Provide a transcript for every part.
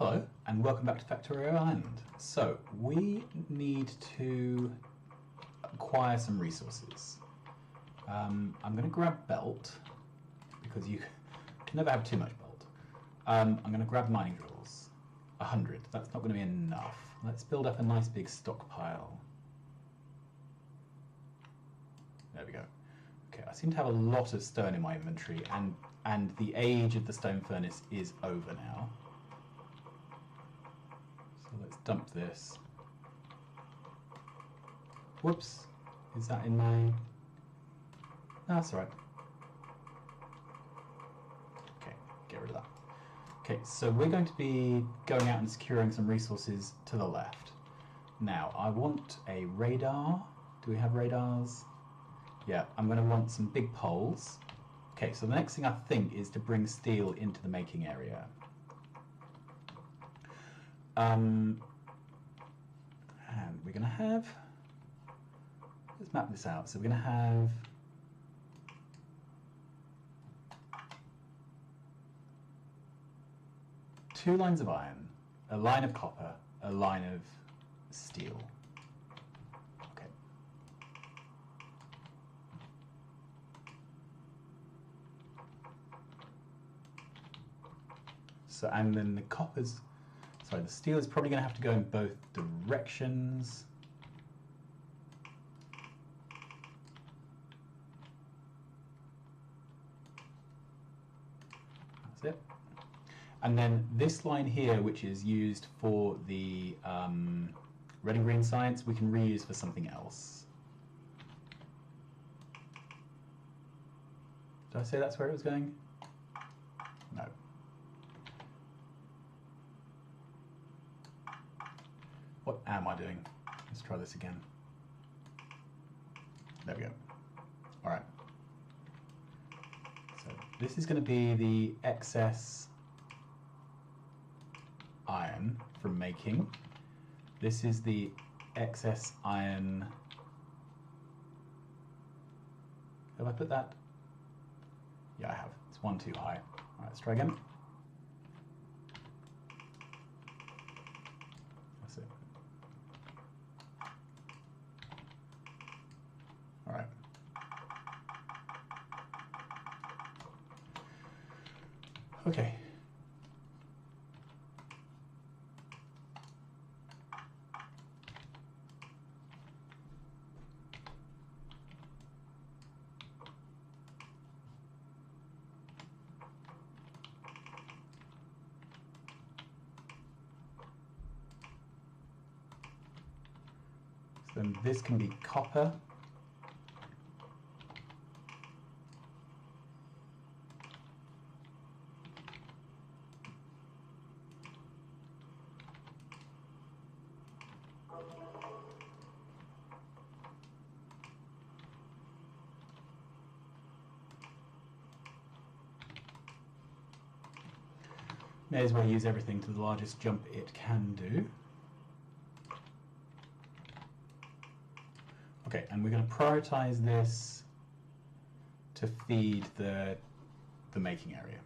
Hello and welcome back to Factorio Island. So we need to acquire some resources. I'm going to grab belt because you can never have too much belt. I'm going to grab mining drills, 100. That's not going to be enough. Let's build up a nice big stockpile. There we go. Okay, I seem to have a lot of stone in my inventory, and the age of the stone furnace is over now. So let's dump this. Whoops, is that in my... No, that's all right. Okay, get rid of that. Okay, so we're going to be going out and securing some resources to the left. Now, I want a radar. Do we have radars? Yeah, I'm going to want some big poles. Okay, so the next thing I think is to bring steel into the making area. And we're going to have... Let's map this out. So we're going to have... two lines of iron, a line of copper, a line of steel. Okay. So, and then the copper's, sorry, the steel is probably going to have to go in both directions. That's it. And then this line here, which is used for the red and green science, we can reuse for something else. Did I say that's where it was going? No. What am I doing? Let's try this again. There we go. All right. So this is going to be the excess iron from making. This is the excess iron. Have I put that? Yeah, I have. It's one too high. All right, let's try again. That's it. All right. Okay. Then this can be copper. May as well use everything to the largest jump it can do. Okay, and we're going to prioritize this to feed the making area.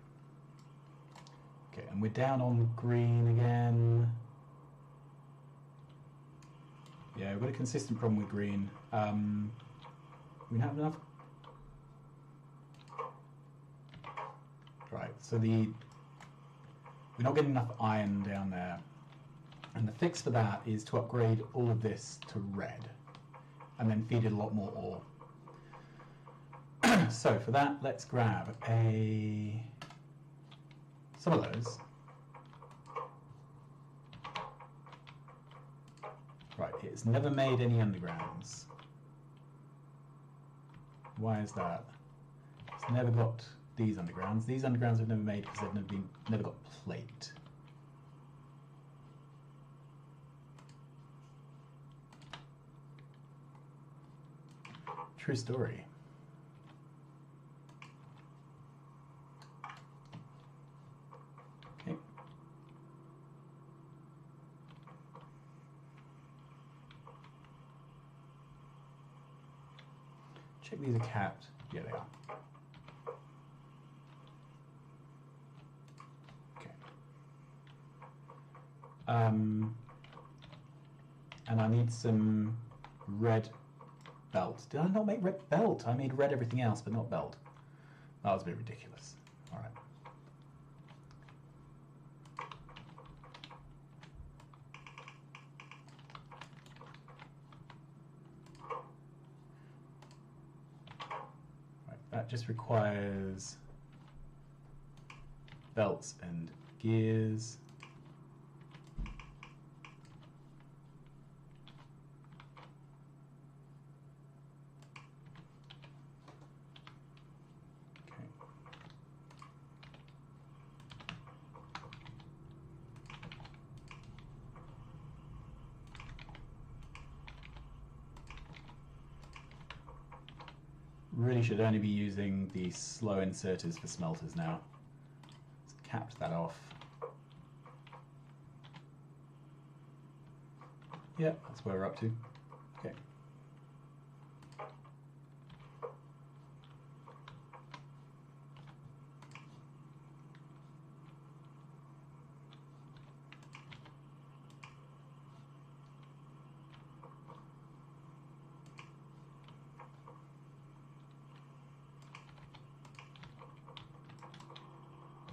Okay, and we're down on green again. Yeah, we've got a consistent problem with green. We don't have enough. Right, so we're not getting enough iron down there. And the fix for that is to upgrade all of this to red, and then feed it a lot more ore. So for that, let's grab some of those. Right, it's never made any undergrounds. Why is that? It's never got these undergrounds. These undergrounds have never made because they've never got plate. True story. Okay. Check these are capped. Yeah, they are. Okay. And I need some red belt. Did I not make red belt? I made red everything else, but not belt. That was a bit ridiculous. All right. Right, that just requires belts and gears. Really should only be using the slow inserters for smelters now. Let's cap that off. Yeah, that's where we're up to. Okay.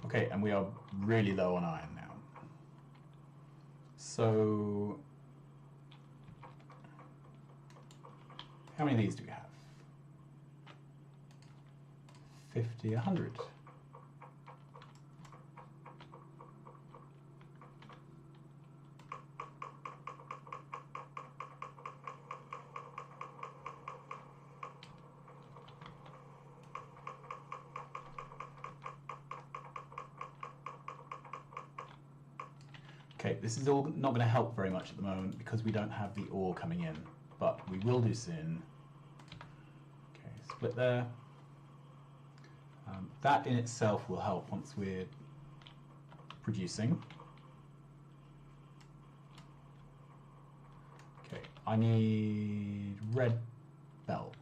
Okay, and we are really low on iron now. So, how many of these do we have? 50, 100. Okay, this is all not going to help very much at the moment because we don't have the ore coming in, but we will do soon. Okay, split there. That in itself will help once we're producing. Okay, I need red belt.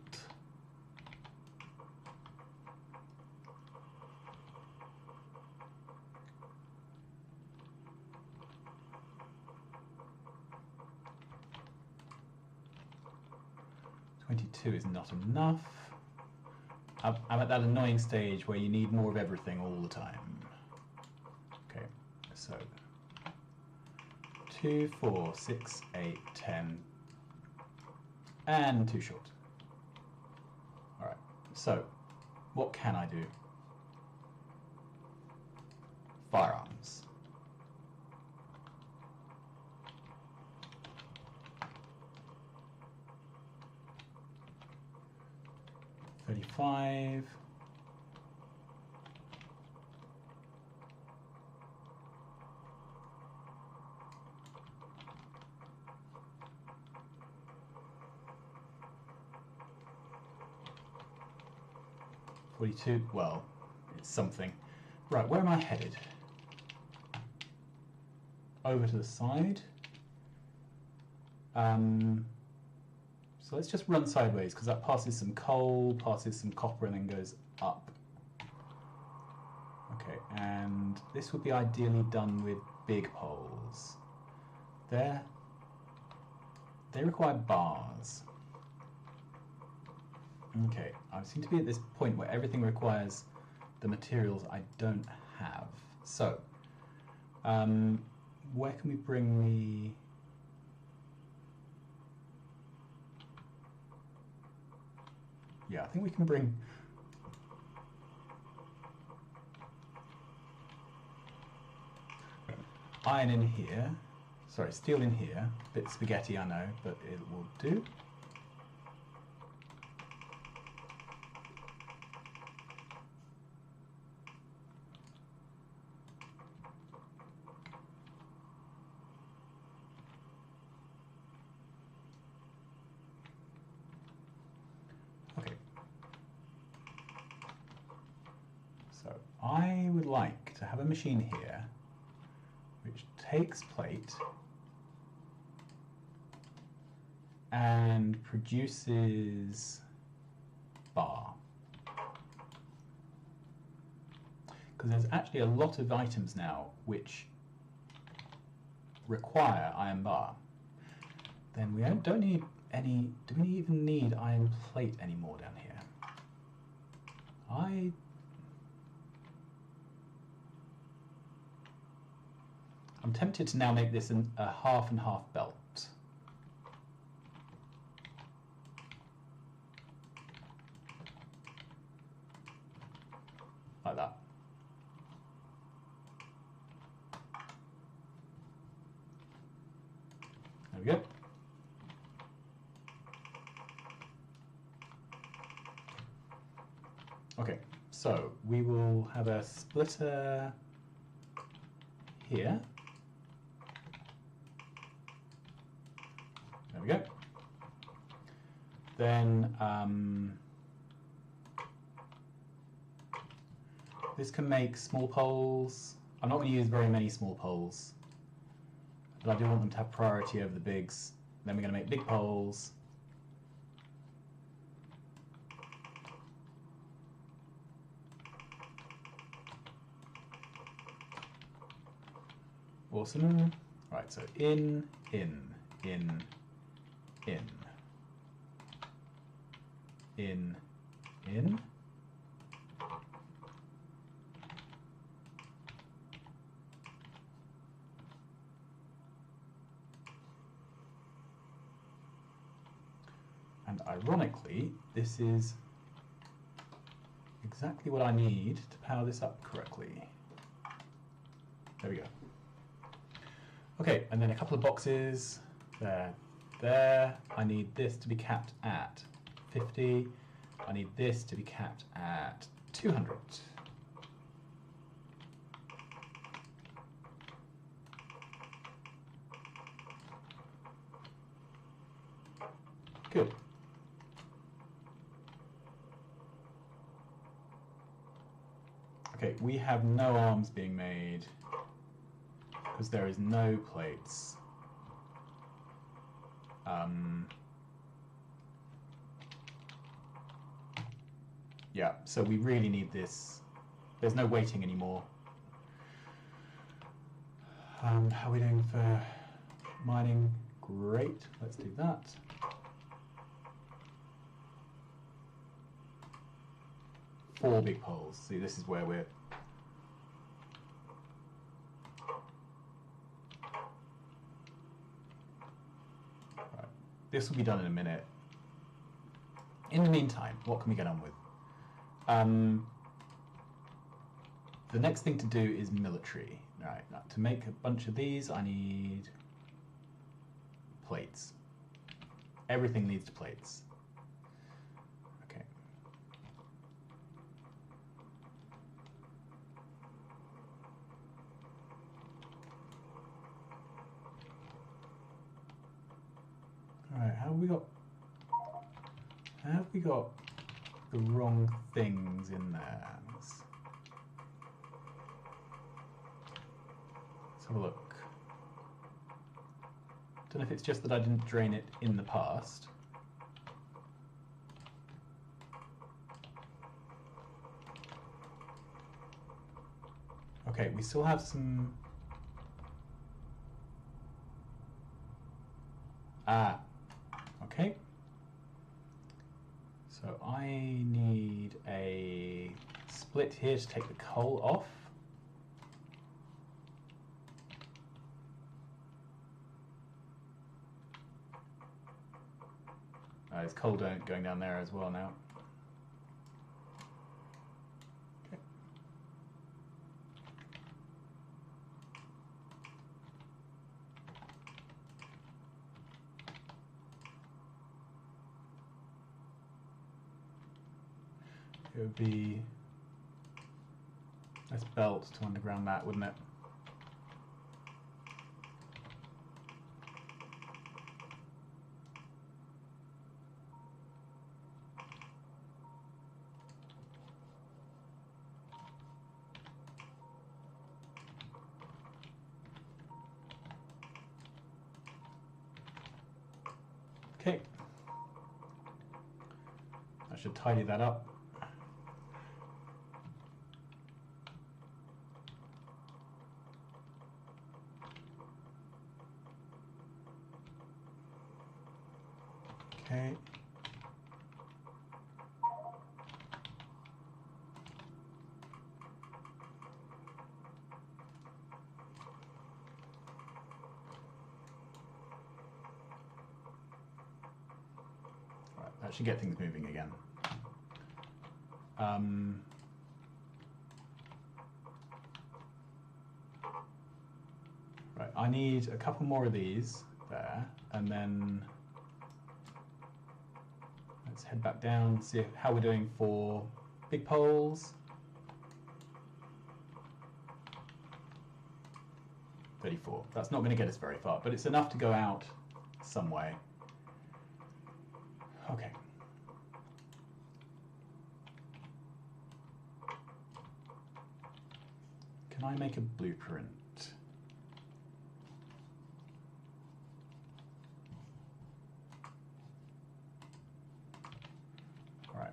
Two is not enough. I'm at that annoying stage where you need more of everything all the time. Okay, so 2, 4, 6, 8, 10, and 2 short. All right, so what can I do? Firearms. $35. $42. Well, it's something. Right, where am I headed? Over to the side. So let's just run sideways because that passes some coal, passes some copper, and then goes up. Okay, and this would be ideally done with big poles. They require bars. Okay, I seem to be at this point where everything requires the materials I don't have. So, where can we bring the... Yeah, I think we can bring... iron in here. Sorry, steel in here. Bit spaghetti, I know, but it will do. Okay. So I would like to have a machine here which takes plate and produces bar. Because there's actually a lot of items now which require iron bar, then we don't need any. Do we even need iron plate anymore down here? I'm tempted to now make this a half and half belt. Like that. There we go. Okay, so we will have a splitter here. There we go. Then this can make small poles. I'm not going to use very many small poles, but I do want them to have priority over the bigs. Then we're going to make big poles. Awesome. Right, so in. And ironically, this is exactly what I need to power this up correctly. There we go. Okay, and then a couple of boxes. There. I need this to be capped at 50. I need this to be capped at 200. Good. Okay, we have no arms being made because there is no plates. Yeah, so we really need this. There's no waiting anymore. How are we doing for mining? Great, let's do that. Four big poles. See, this is where we're... Right. This will be done in a minute. In the meantime, what can we get on with? The next thing to do is military. Right, now, to make a bunch of these, I need plates. Everything needs plates. Okay. All right, how have we got the wrong things in there? Let's have a look. Don't know if it's just that I didn't drain it in the past. Okay, we still have some... okay. So I need a split here to take the coal off. There's coal going down there as well now. Okay. It would be nice belt to underground that, wouldn't it? Okay, I should tidy that up. Okay. Right, that should get things moving again. Right, I need a couple more of these there, and then let's head back down, see how we're doing for big poles. 34. That's not going to get us very far, but it's enough to go out some way. Okay. Can I make a blueprint? All right.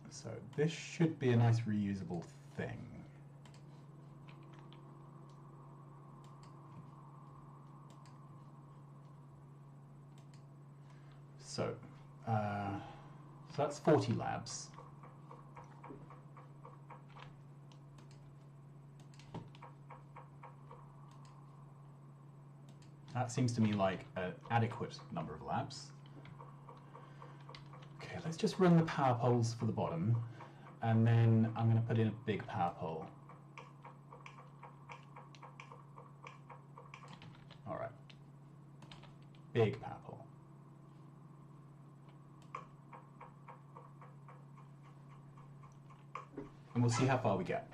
So this should be a nice reusable thing. So that's 40 labs. That seems to me like an adequate number of labs. Okay, let's just run the power poles for the bottom, and then I'm going to put in a big power pole. All right, big power pole. And we'll see how far we get.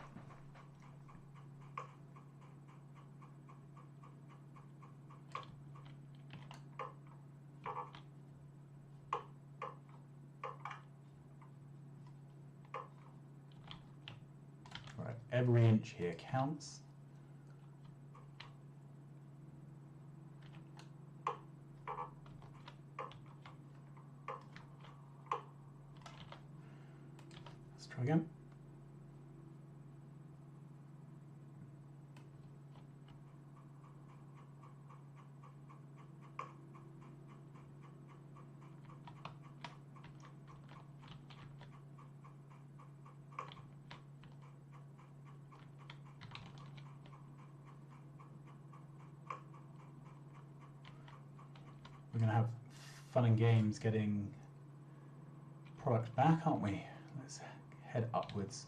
All right, every inch here counts. Let's try again. We're going to have fun and games getting product back, aren't we? Let's head upwards.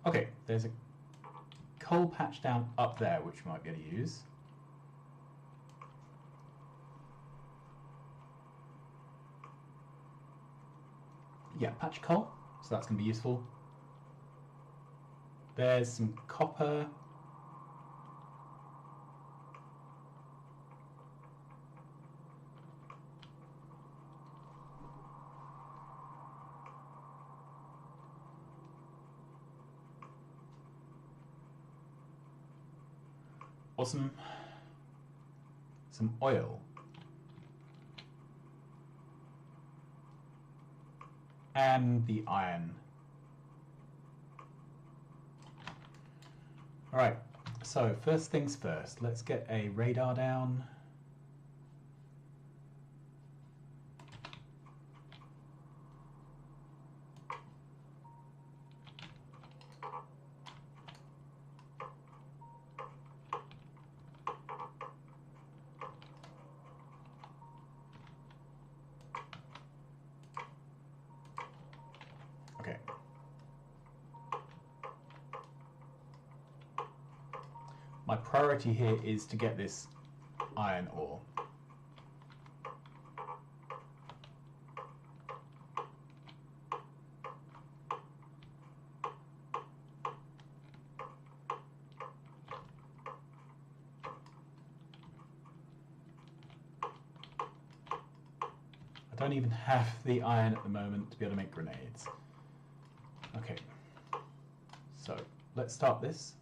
Okay, there's a coal patch down up there which we might be able to use. Yeah, patch coal, so that's going to be useful. There's some copper. Awesome. Some oil. And the iron. All right, so first things first, let's get a radar down. Okay. My priority here is to get this iron ore. I don't even have the iron at the moment to be able to make grenades. Okay, so let's start this.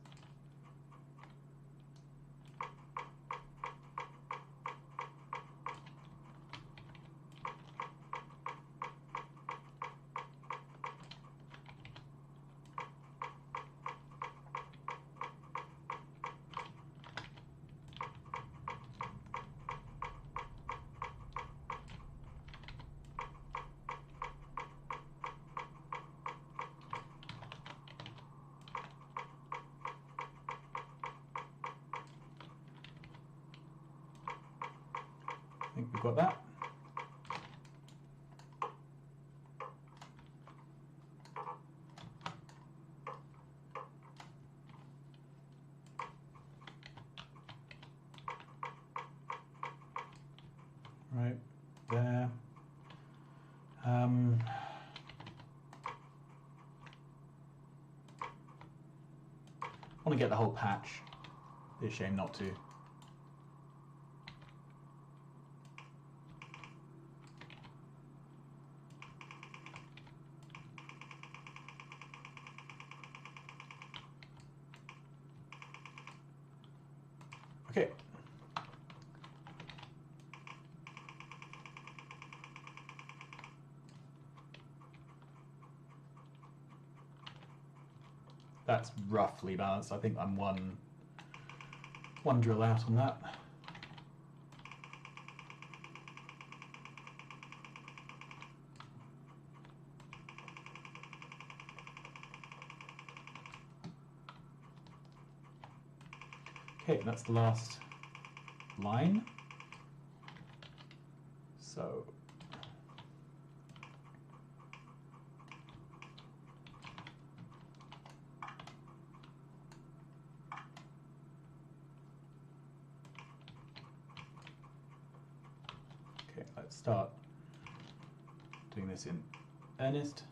We've got that. Right there. I want to get the whole patch. Be a shame not to. Okay. That's roughly balanced. I think I'm one drill out on that. Okay, that's the last line. So let's start doing this in earnest.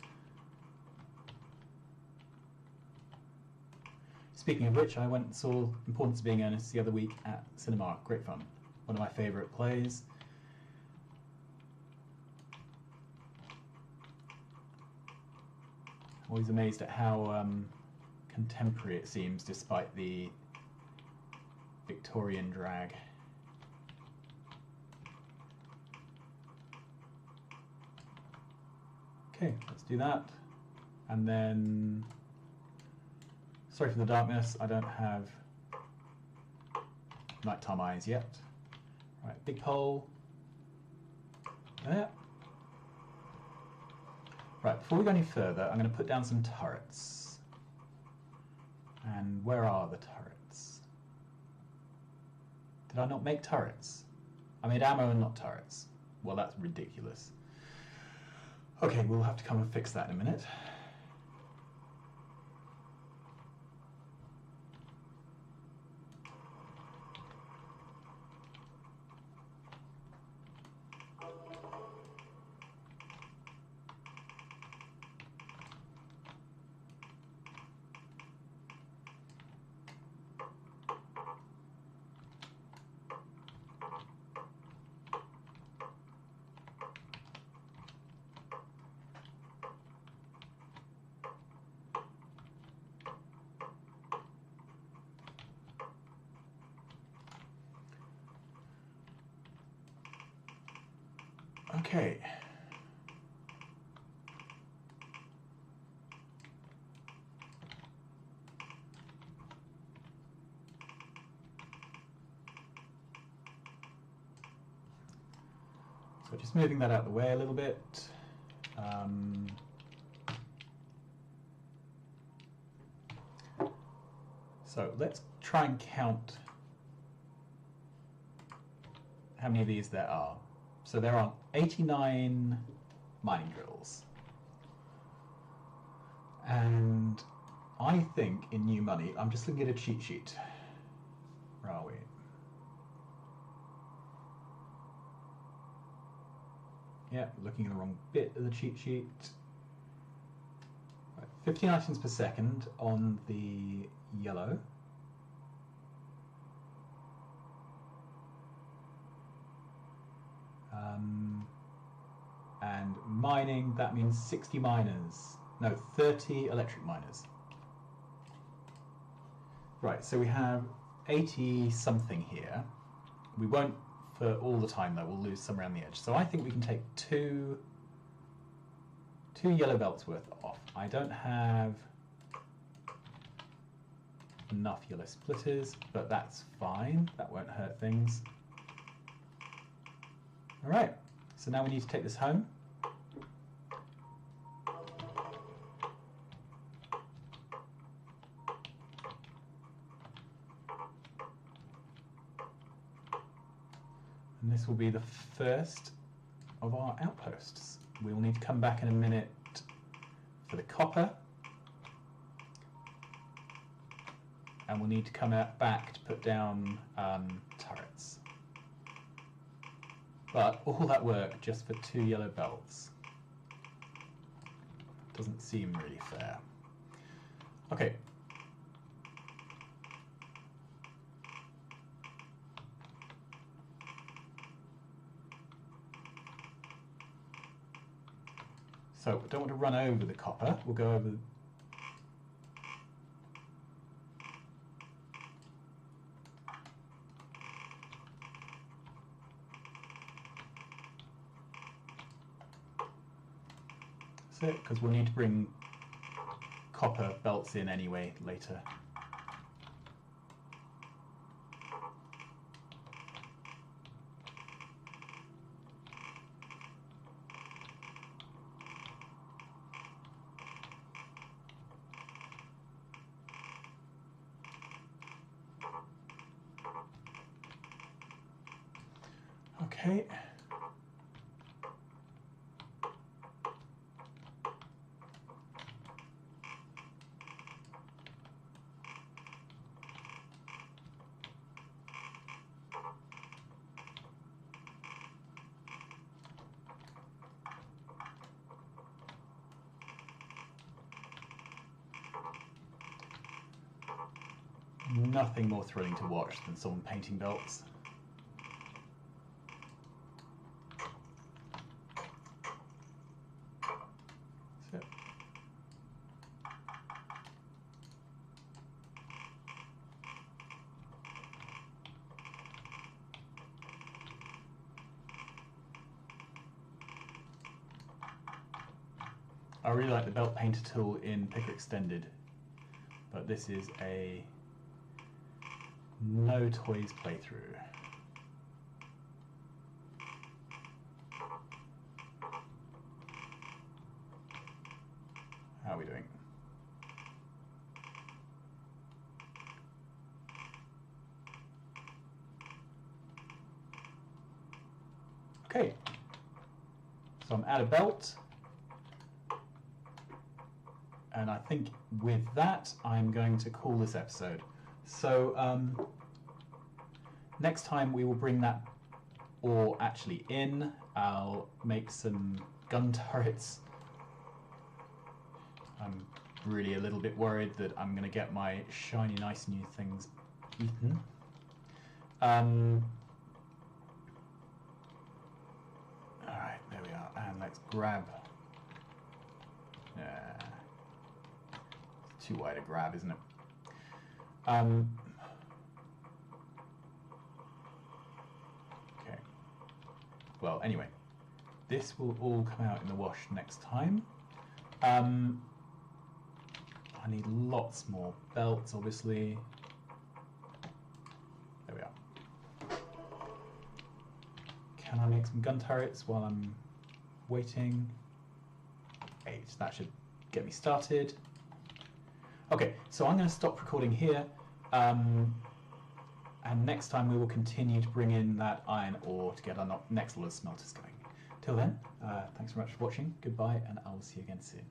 Speaking of which, I went and saw Importance of Being Earnest the other week at cinema. Great fun. One of my favourite plays. I'm always amazed at how contemporary it seems despite the Victorian drag. Okay, let's do that. And then, sorry for the darkness, I don't have nighttime eyes yet. Right, big pole. There. Right, before we go any further, I'm going to put down some turrets. And where are the turrets? Did I not make turrets? I made ammo and not turrets. Well, that's ridiculous. Okay, we'll have to come and fix that in a minute. Okay. So just moving that out of the way a little bit. So let's try and count how many of these there are. So there are 89 mining drills. And I think in new money, I'm just looking at a cheat sheet. Where are we? Yeah, looking at the wrong bit of the cheat sheet. Right, 15 items per second on the yellow. And mining, that means 60 miners. No, 30 electric miners. Right, so we have 80 something here. We won't for all the time though, we'll lose some around the edge. So I think we can take two yellow belts worth off. I don't have enough yellow splitters, but that's fine. That won't hurt things. All right, so now we need to take this home. And this will be the first of our outposts. We will need to come back in a minute for the copper. And we'll need to come out back to put down turrets. But all that work just for 2 yellow belts. Doesn't seem really fair. Okay. So we don't want to run over the copper. We'll go over. That's it, because we'll need to bring copper belts in anyway later. Okay. Nothing more thrilling to watch than someone painting belts. So. I really like the belt painter tool in Picker Extended, but this is a no toys playthrough. How are we doing? Okay, so I'm out of belt, and I think with that I'm going to call this episode. So next time we will bring that ore actually in. I'll make some gun turrets. I'm really a little bit worried that I'm going to get my shiny nice new things eaten. Alright, there we are, and let's grab... it's too wide a grab, isn't it? Okay. Well, anyway, this will all come out in the wash next time. I need lots more belts, obviously. There we are. Can I make some gun turrets while I'm waiting? 8. That should get me started. Okay, so I'm going to stop recording here, and next time we will continue to bring in that iron ore to get our next lot of smelters going. Till then, thanks very much for watching, goodbye, and I will see you again soon.